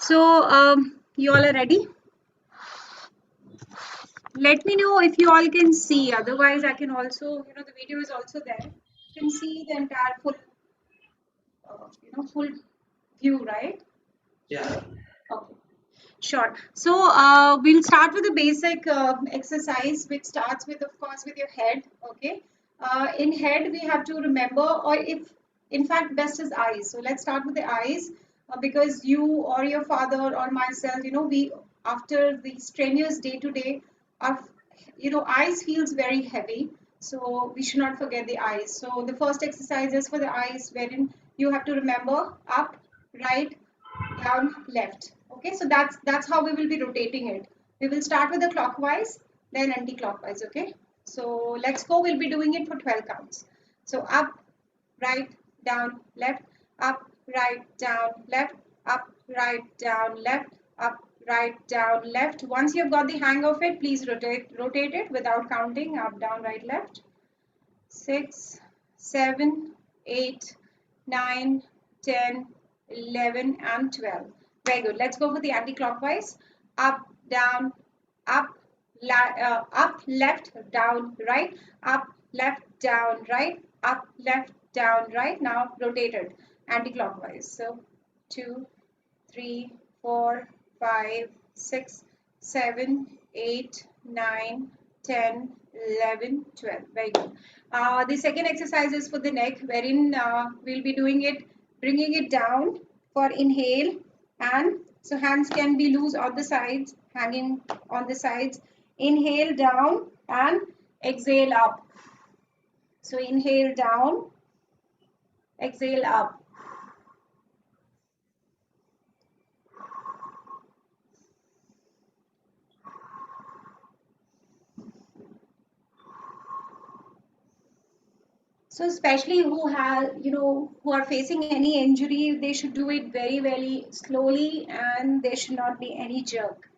So you all are ready? Let me know if you all can see. Otherwise, I can also, the video is also there. You can see the entire full, full view, right? Yeah. Okay. Sure. So we'll start with a basic exercise, which starts with, of course, with your head. Okay. In head, we have to remember, or if, in fact, best is eyes. So let's start with the eyes, because you or your father or myself, we after the strenuous day to day, our, eyes feels very heavy. So we should not forget the eyes. So the first exercise is for the eyes, wherein you have to remember up, right, down, left. Okay, so that's how we will be rotating it. We will start with the clockwise, then anti-clockwise. Okay, so let's go. We'll be doing it for 12 counts. So up, right, down, left, up, right, down, left, up, right, down, left, up, right, down, left. Once you've got the hang of it, please rotate it without counting. Up, down, right, left. 6, 7, 8, 9, 10, 11, and 12. Very good. Let's go for the anti-clockwise. Up, down, up, up, left, down, right, up, left, down, right, up, left, down, right. Now rotate it anti-clockwise. So 2, 3, 4, 5, 6, 7, 8, 9, 10, 11, 12. Very good. The second exercise is for the neck, wherein we'll be doing it, bringing it down for inhale, and so hands can be loose on the sides, hanging on the sides. Inhale down and exhale up. So inhale down, exhale up. So especially who have, who are facing any injury, they should do it very, very slowly, and there should not be any jerk.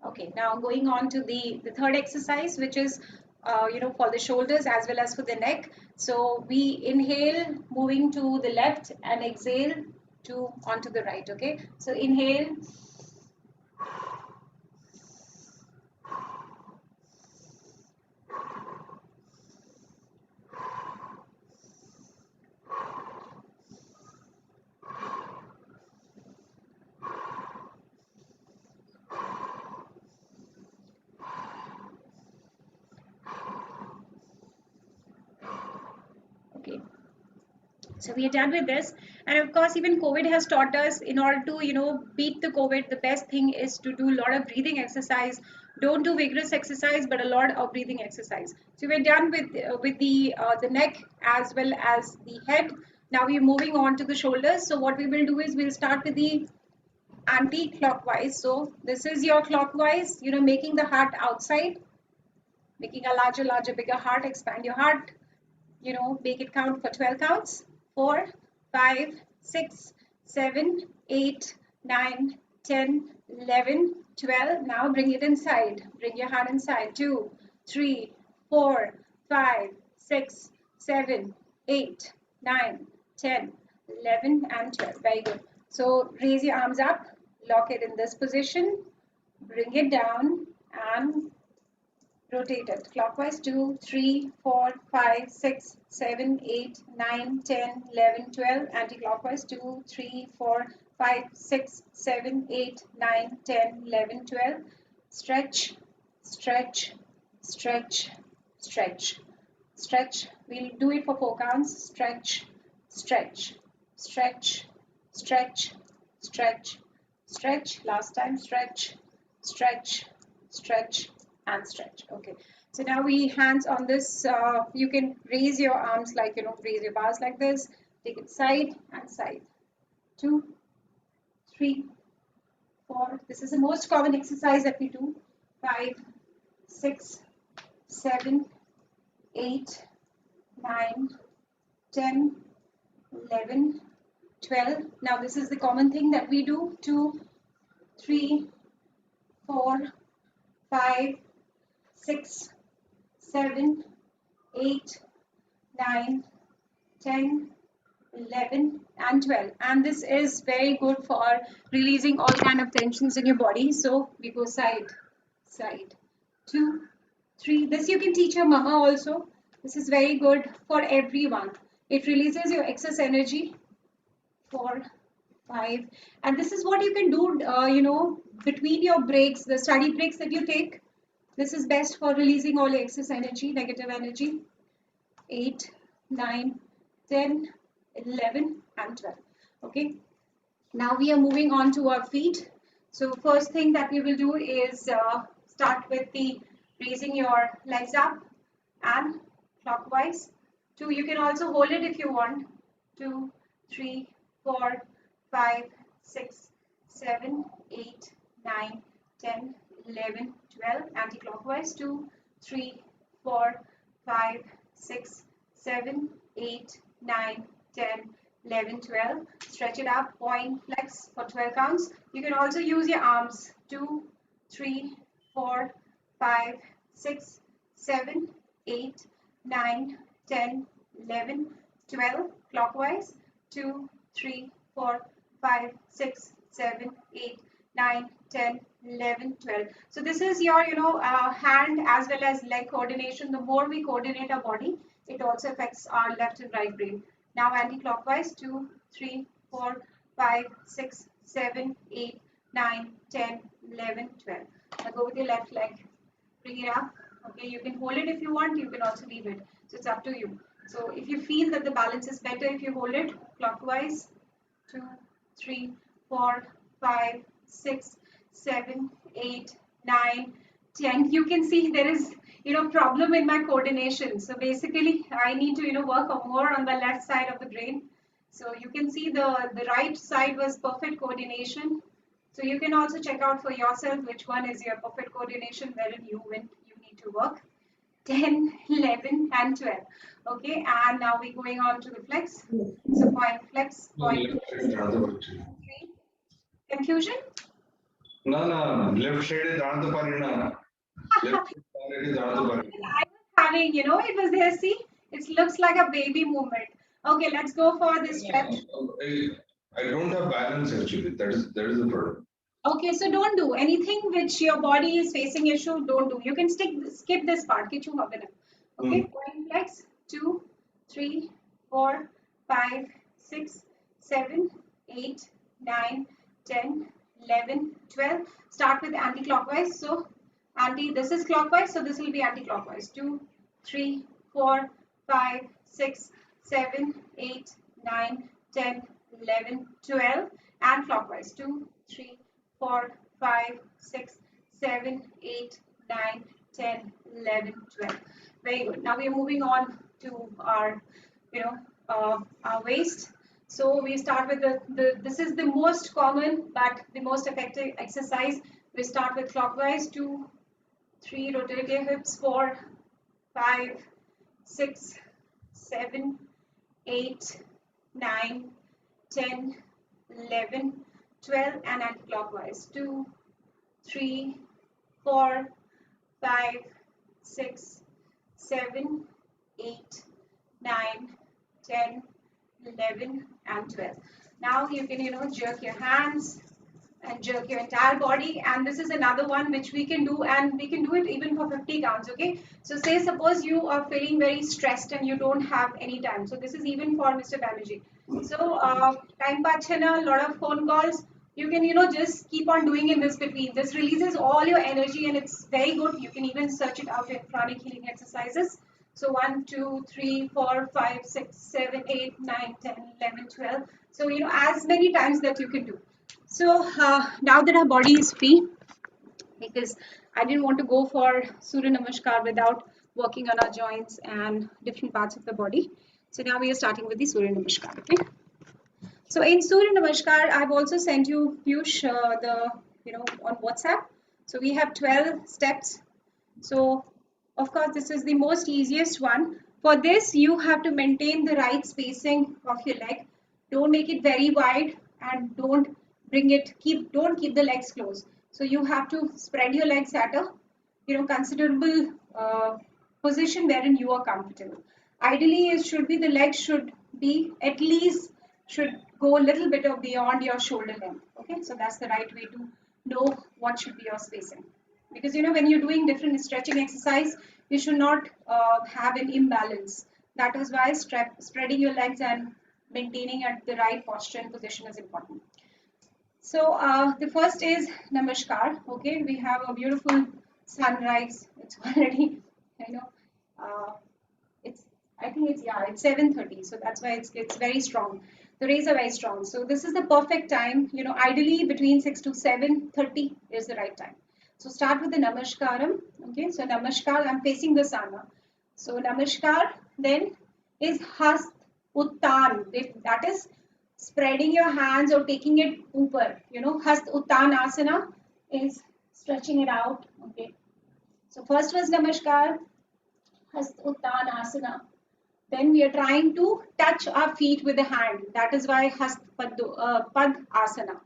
Okay, now going on to the third exercise, which is, for the shoulders as well as for the neck. So we inhale, moving to the left, and exhale to onto the right. Okay, so inhale. Okay, so we are done with this. And of course, even COVID has taught us, in order to, beat the COVID, the best thing is to do a lot of breathing exercise. Don't do vigorous exercise, but a lot of breathing exercise. So we're done with the neck as well as the head. Now we're moving on to the shoulders. So what we will do is we'll start with the anti-clockwise. So this is your clockwise, making the heart outside, making a larger, bigger heart. Expand your heart, make it count for 12 counts. 4, 5, 6, 7, 8, 9, 10, 11, 12. Now bring it inside. Bring your heart inside. 2, 3, 4, 5, 6, 7, 8, 9, 10, 11, and 12. Very good. So raise your arms up, lock it in this position, bring it down, and rotate it clockwise. 2, 3, 4, 5, 6, 7, 8, 9, 10, 11, 12. Anti-clockwise. 2, 3, 4, 5, 6, 7, 8, 9, 10, 11, 12. Stretch, stretch, stretch, stretch, stretch. We'll do it for 4 counts. Stretch, stretch, stretch, stretch, stretch, stretch. Last time. Stretch, stretch, stretch, and stretch. Okay, so now we hands on this. You can raise your arms, like, raise your bars like this. Take it side and side. 2, 3, 4. This is the most common exercise that we do. 5, 6, 7, 8, 9, 10, 11, 12. Now this is the common thing that we do. 2, 3, 4, 5, 6, 7, 8, 9, 10, 11 and 12, and this is very good for releasing all kind of tensions in your body. So we go side, side, 2, 3. This you can teach your mama also. This is very good for everyone. It releases your excess energy. 4, 5, and this is what you can do, between your breaks, the study breaks that you take. This is best for releasing all your excess energy, negative energy. 8, 9, 10, 11 and 12. Okay, now we are moving on to our feet. So first thing that we will do is start with the raising your legs up and clockwise. 2, you can also hold it if you want. 2, 3, 4, 5, 6, 7, 8, 9, 10, 11, 12, anti-clockwise. 2, 3, 4, 5, 6, 7, 8, 9, 10, 11, 12. Stretch it up, point, flex for 12 counts. You can also use your arms. 2, 3, 4, 5, 6, 7, 8, 9, 10, 11, 12. Clockwise. 2, 3, 4, 5, 6, 7, 8, 9, 10, 11, 12. So this is your, hand as well as leg coordination. The more we coordinate our body, it also affects our left and right brain. Now anti-clockwise. 2, 3, 4, 5, 6, 7, 8, 9, 10, 11, 12. Now go with your left leg. Bring it up. Okay, you can hold it if you want. You can also leave it. So it's up to you. So if you feel that the balance is better if you hold it clockwise. 2, 3, 4, 5, 6, 7, 8, 9, 10. You can see there is problem in my coordination. So basically I need to work more on the left side of the brain. So you can see the right side was perfect coordination. So you can also check out for yourself which one is your perfect coordination wherein you need to work. 10, 11 and 12. Okay, and now we're going on to the flex. So point, flex, point, flex. 3. Confusion? No, left side is not the parina. Left side is not the parina. I was having, it was there, see? It looks like a baby movement. Okay, let's go for this stretch. I don't have balance actually. That is the problem. Okay, so don't do anything which your body is facing issue. Don't do. You can skip this part. Kichu have okay, point flex. 2, 3, 4, 5, 6, 7, 8, 9, 10, 11, 12. Start with anti-clockwise. So this is clockwise, so this will be anti-clockwise. 2, 3, 4, 5, 6, 7, 8, 9, 10, 11, 12, and clockwise. 2, 3, 4, 5, 6, 7, 8, 9, 10, 11, 12. Very good. Now we are moving on to our, our waist. So we start with this is the most common but the most effective exercise. We start with clockwise. 2, 3, rotate your hips. 4, 5, 6, 7, 8, 9, 10, 11, 12, and anti-clockwise. 2, 3, 4, 5, 6, 7, 8, 9, 10, 11, and 12. Now you can, jerk your hands and jerk your entire body, and this is another one which we can do, and we can do it even for 50 counts. Okay, so say suppose you are feeling very stressed and you don't have any time, so this is even for Mr. Banerjee. So time pachana, a lot of phone calls, you can just keep on doing in this between. This releases all your energy and it's very good. You can even search it out in pranic healing exercises. So 1, 2, 3, 4, 5, 6, 7, 8, 9, 10, 11, 12. So as many times that you can do. So now that our body is free, because I didn't want to go for Surya Namaskar without working on our joints and different parts of the body. So now we are starting with the Surya Namaskar. Okay. So in Surya Namaskar, I've also sent you Piyush on WhatsApp. So we have 12 steps. So of course, this is the most easiest one. For this, you have to maintain the right spacing of your leg. Don't make it very wide, and don't keep the legs closed. So you have to spread your legs at a considerable position wherein you are comfortable. Ideally, it should be the legs should be at least should go a little bit of beyond your shoulder length. Okay, so that's the right way to know what should be your spacing. Because when you're doing different stretching exercise, you should not have an imbalance. That is why spreading your legs and maintaining at the right posture and position is important. So the first is Namaskar. Okay, we have a beautiful sunrise. It's already, you know, uh, it's I think it's 7:30, so that's why it's very strong. The rays are very strong. So this is the perfect time. Ideally between 6 to 7:30 is the right time. So start with the Namaskaram. Okay, so Namaskar. I'm facing the sun. So Namaskar then is Hast Uttan. That is spreading your hands or taking it upper. Hast Uttanasana is stretching it out. Okay. So first was Namaskar, Hast Uttanasana. Then we are trying to touch our feet with the hand. That is why Pad Asana.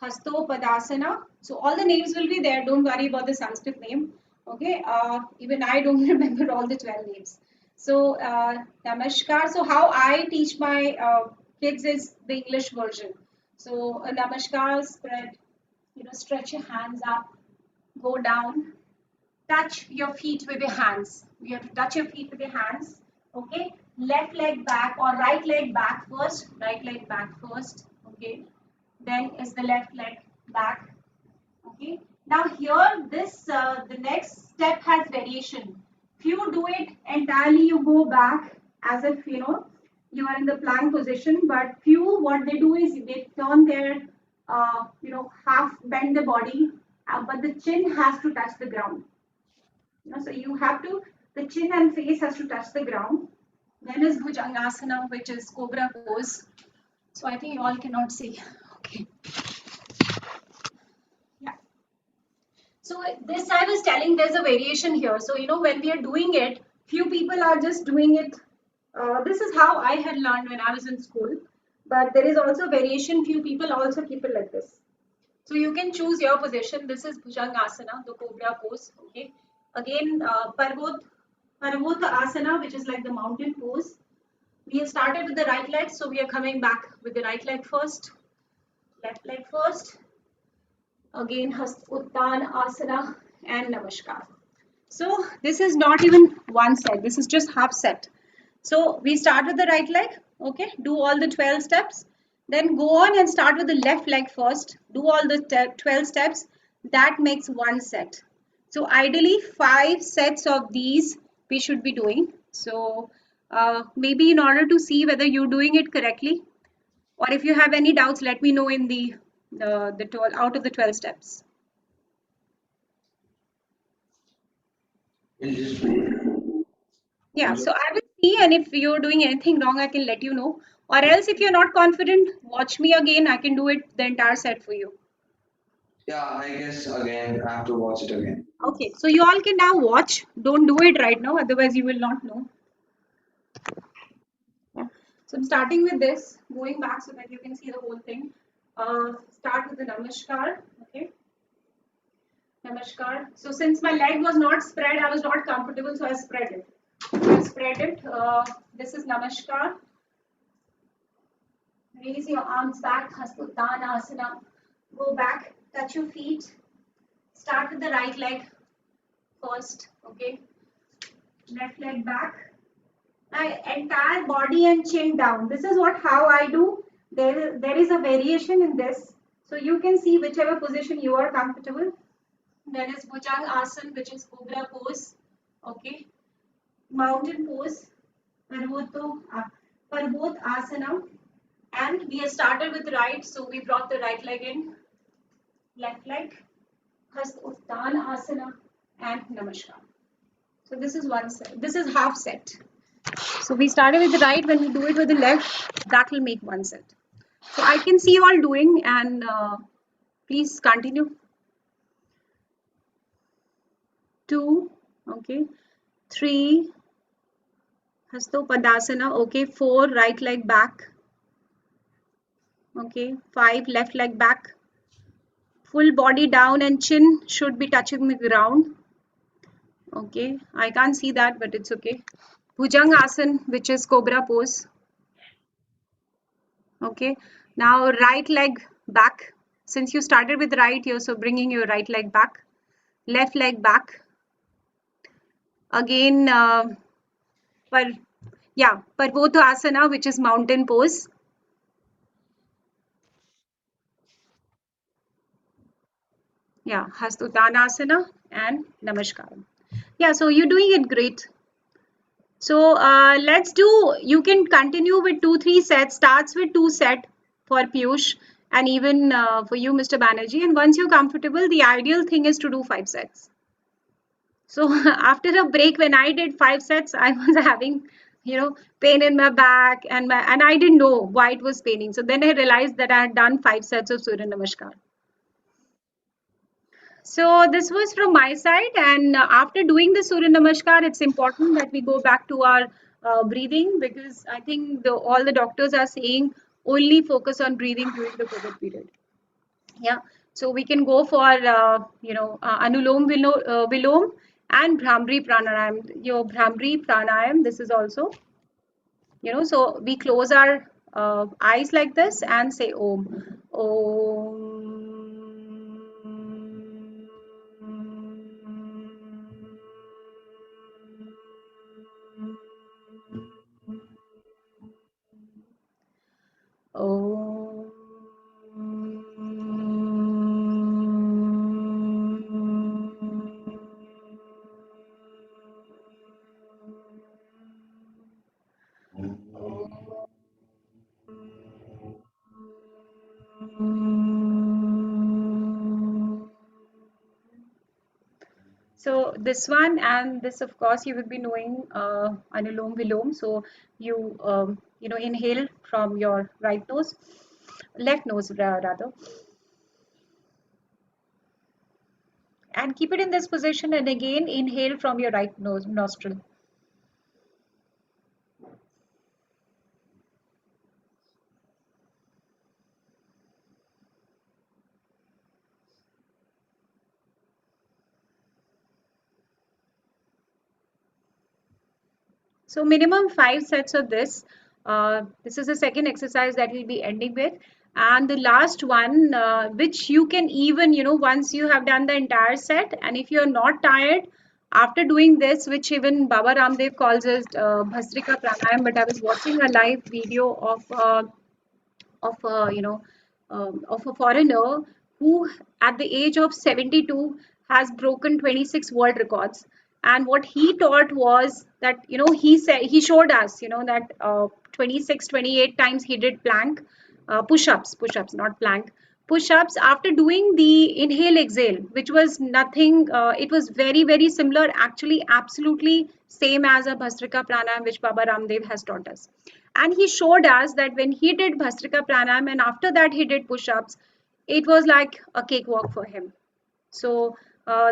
Hasto Padasana. So all the names will be there. Don't worry about the Sanskrit name. Okay. Even I don't remember all the 12 names. So Namaskar. So how I teach my kids is the English version. So Namaskar, spread. Stretch your hands up, go down, touch your feet with your hands. You have to touch your feet with your hands. Okay. Left leg back or right leg back first. Right leg back first. Okay. Then is the left leg back. Okay. Now here the next step has variation. If you do it entirely, you go back as if you are in the plank position. But few what they do is they turn their half bend the body, but the chin has to touch the ground. So you have to, the chin and face has to touch the ground. Then is Bhujangasana, which is cobra pose. So I think you all cannot see. Okay. Yeah. So this I was telling there's a variation here. So when we are doing it, few people are just doing it. This is how I had learned when I was in school. But there is also variation. Few people also keep it like this. So you can choose your position. This is Bhujangasana, the cobra pose. Okay. Again, Parvota Asana, which is like the mountain pose. We have started with the right leg, so we are coming back with the right leg first, left leg first. Again, Uttan Asana and Namaskar. So this is not even one set. This is just half set. So we start with the right leg. Okay, do all the 12 steps. Then go on and start with the left leg first. Do all the 12 steps. That makes one set. So ideally 5 sets of these we should be doing. So maybe in order to see whether you're doing it correctly, or if you have any doubts, let me know in the 12, out of the 12 steps. Yeah, so I will see, and if you're doing anything wrong, I can let you know. Or else, if you're not confident, watch me again. I can do it the entire set for you. Yeah, I guess again, I have to watch it again. Okay, so you all can now watch. Don't do it right now, otherwise you will not know. Yeah. So I'm starting with this, going back so that you can see the whole thing. Start with the Namaskar. Okay. Namaskar. So since my leg was not spread, I was not comfortable, so I spread it. So I spread it. This is Namaskar. Raise your arms back, Hastutana Asana. Go back, touch your feet. Start with the right leg first, okay? Left leg back. Now, entire body and chin down. This is how I do. There is a variation in this. So you can see whichever position you are comfortable. Then is Bhujang Asana, which is Cobra pose, okay? Mountain pose, Parbot Asana. And we have started with right, so we brought the right leg in, left leg, Hast Uttan Asana, and Namaskar. So this is one set. This is half set. So we started with the right. When we do it with the left, that will make one set. So I can see you all doing, and please continue. 2, okay. 3, Hasto Padasana, okay. 4, right leg back. Okay, 5, left leg back. Full body down and chin should be touching the ground. Okay, I can't see that, but it's okay. Bhujangasana, which is cobra pose. Okay, now right leg back. Since you started with right, you're so bringing your right leg back. Left leg back. Again, par, yeah, Parvottasana, which is mountain pose. Yeah, Hastuttanasana and Namaskaram. Yeah, so you're doing it great. So let's do, you can continue with 2, 3 sets, starts with 2 set for Piyush and even for you, Mr. Banerjee. And once you're comfortable, the ideal thing is to do 5 sets. So after a break, when I did 5 sets, I was having, pain in my back and I didn't know why it was paining. So then I realized that I had done 5 sets of Surya Namaskar. So this was from my side, and after doing the Surya Namaskar, it's important that we go back to our breathing, because I think all the doctors are saying only focus on breathing during the COVID period. Yeah, so we can go for Anulom Vilom and Bhramri Pranayam. Your Bhramri Pranayam, this is also, so we close our eyes like this and say Om. Om. So this one and this, of course, you will be knowing Anulom Vilom. So you inhale from your right nose, left nose rather, and keep it in this position. And again, inhale from your right nose nostril. So minimum 5 sets of this. This is the second exercise that we'll be ending with. And the last one, which you can even, once you have done the entire set, and if you're not tired, after doing this, which even Baba Ramdev calls as Bhastrika Pranayam, but I was watching a live video of a foreigner who at the age of 72 has broken 26 world records. And what he taught was that, he said, he showed us, that 26 28 times he did plank, push-ups not plank, push-ups after doing the inhale exhale, which was nothing, it was very very similar, actually absolutely same as a Bhastrika Pranayam which Baba Ramdev has taught us. And he showed us that when he did Bhastrika Pranayam and after that he did push-ups, it was like a cakewalk for him. So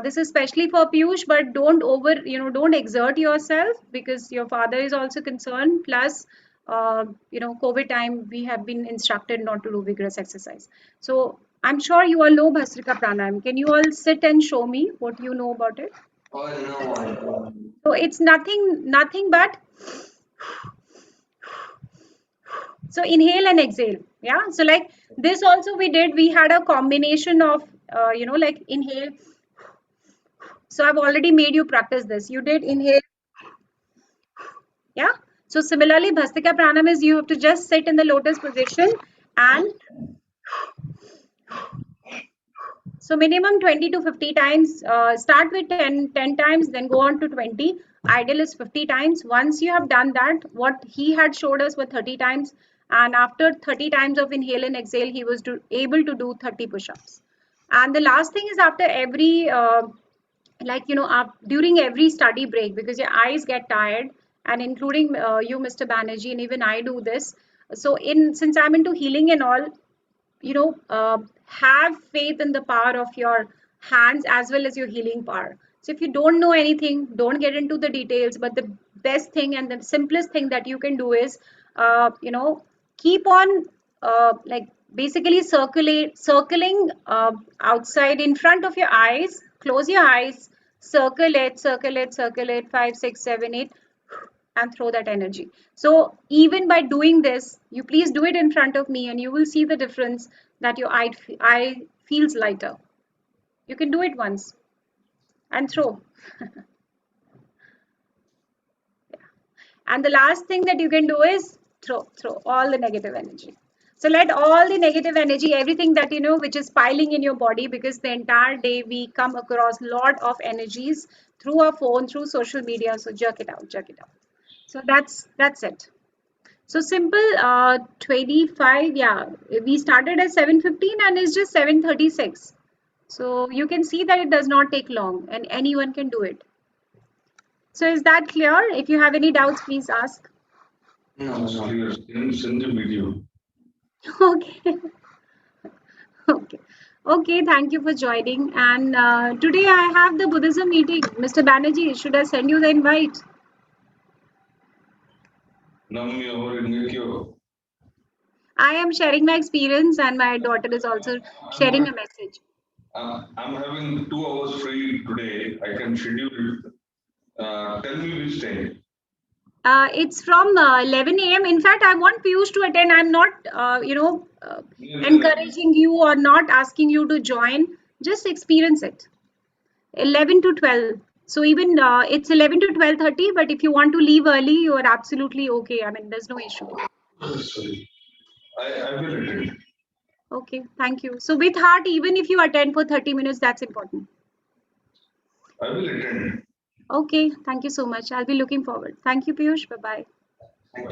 this is especially for Piyush, but don't exert yourself, because your father is also concerned. Plus, COVID time, we have been instructed not to do vigorous exercise. So I'm sure you all know Bhastrika Pranayam. Can you all sit and show me what you know about it? Oh no, I don't. So it's nothing but, so inhale and exhale. Yeah. So like this also we did. We had a combination of like inhale. So I've already made you practice this. You did inhale. Yeah. So similarly, Bhastrika Pranam is you have to just sit in the lotus position, and so minimum 20 to 50 times. Start with 10 times, then go on to 20. Ideal is 50 times. Once you have done that, what he had showed us were 30 times. And after 30 times of inhale and exhale, he was able to do 30 push-ups. And the last thing is after every during every study break, because your eyes get tired, and including you, Mr. Banerjee, and even I do this. So since I'm into healing and all, have faith in the power of your hands as well as your healing power. So if you don't know anything, don't get into the details, but the best thing and the simplest thing that you can do is keep on like Basically circling outside in front of your eyes. Close your eyes, circle it, 5, 6, 7, 8, and throw that energy. So even by doing this, you please do it in front of me and you will see the difference that your eye feels lighter. You can do it once and throw. And the last thing that you can do is throw all the negative energy. So let all the negative energy, everything that you know, which is piling in your body, because the entire day we come across lot of energies through our phone, through social media. So jerk it out, jerk it out. So that's it. So simple. 25. Yeah, we started at 7:15 and it's just 7:36. So you can see that it does not take long, and anyone can do it. So is that clear? If you have any doubts, please ask. No, it's clear. Send the video. Okay. Okay. Okay, thank you for joining. And today I have the Buddhism meeting. Mr. Banerjee, should I send you the invite? Nammi over Nikyo. I am sharing my experience, and my daughter is also sharing a message. I'm having 2 hours free today. I can schedule it. Tell me which time. It's from 11 a.m. In fact, I want Piyush to attend. I'm not, Near the encouraging you or not asking you to join. Just experience it. 11 to 12. So even it's 11 to 12:30. But if you want to leave early, you are absolutely okay. I mean, there's no issue. sorry. I will attend. Okay, thank you. So with heart, even if you attend for 30 minutes, that's important. I will attend. Okay, thank you so much. I'll be looking forward. Thank you, Piyush. Bye bye.